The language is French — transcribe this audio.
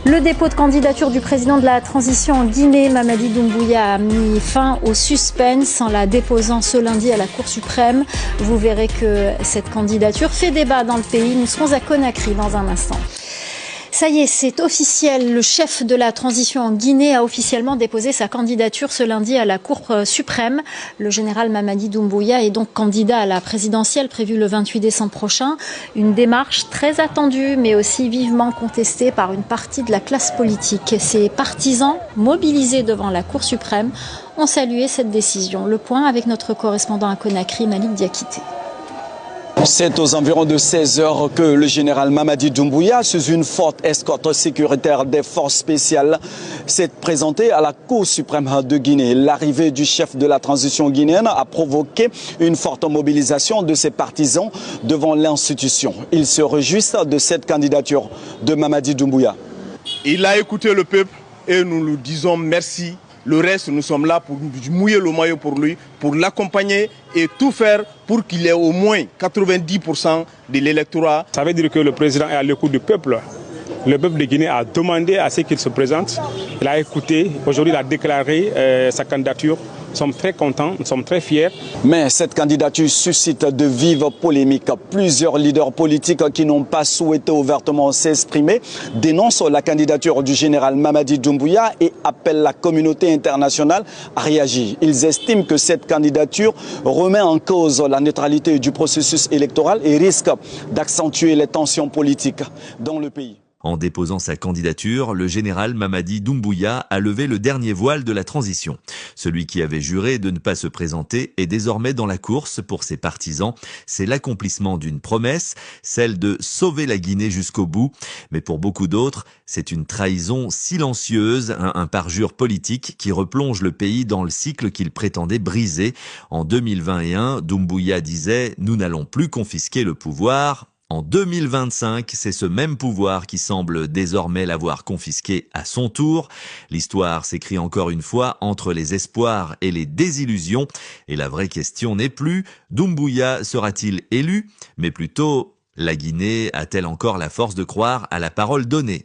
Le dépôt de candidature du président de la transition en Guinée, Mamadi Doumbouya, a mis fin au suspense en la déposant ce lundi à la Cour suprême. Vous verrez que cette candidature fait débat dans le pays. Nous serons à Conakry dans un instant. Ça y est, c'est officiel. Le chef de la transition en Guinée a officiellement déposé sa candidature ce lundi à la Cour suprême. Le général Mamadi Doumbouya est donc candidat à la présidentielle prévue le 28 décembre prochain. Une démarche très attendue, mais aussi vivement contestée par une partie de la classe politique. Ses partisans, mobilisés devant la Cour suprême, ont salué cette décision. Le point avec notre correspondant à Conakry, Malik Diakité. C'est aux environs de 16 heures que le général Mamadi Doumbouya, sous une forte escorte sécuritaire des forces spéciales, s'est présenté à la Cour suprême de Guinée. L'arrivée du chef de la transition guinéenne a provoqué une forte mobilisation de ses partisans devant l'institution. Ils se réjouissent de cette candidature de Mamadi Doumbouya. Il a écouté le peuple et nous lui disons merci. Le reste, nous sommes là pour mouiller le maillot pour lui, pour l'accompagner et tout faire pour qu'il ait au moins 90% de l'électorat. Ça veut dire que le président est à l'écoute du peuple. Le peuple de Guinée a demandé à ce qu'il se présente. Il a écouté. Aujourd'hui, il a déclaré sa candidature. Nous sommes très contents, nous sommes très fiers. Mais cette candidature suscite de vives polémiques. Plusieurs leaders politiques qui n'ont pas souhaité ouvertement s'exprimer dénoncent la candidature du général Mamadi Doumbouya et appellent la communauté internationale à réagir. Ils estiment que cette candidature remet en cause la neutralité du processus électoral et risque d'accentuer les tensions politiques dans le pays. En déposant sa candidature, le général Mamadi Doumbouya a levé le dernier voile de la transition. Celui qui avait juré de ne pas se présenter est désormais dans la course pour ses partisans. C'est l'accomplissement d'une promesse, celle de sauver la Guinée jusqu'au bout. Mais pour beaucoup d'autres, c'est une trahison silencieuse, un parjure politique qui replonge le pays dans le cycle qu'il prétendait briser. En 2021, Doumbouya disait « Nous n'allons plus confisquer le pouvoir ». En 2025, c'est ce même pouvoir qui semble désormais l'avoir confisqué à son tour. L'histoire s'écrit encore une fois entre les espoirs et les désillusions. Et la vraie question n'est plus « Doumbouya sera-t-il élu ?» mais plutôt « La Guinée a-t-elle encore la force de croire à la parole donnée ?»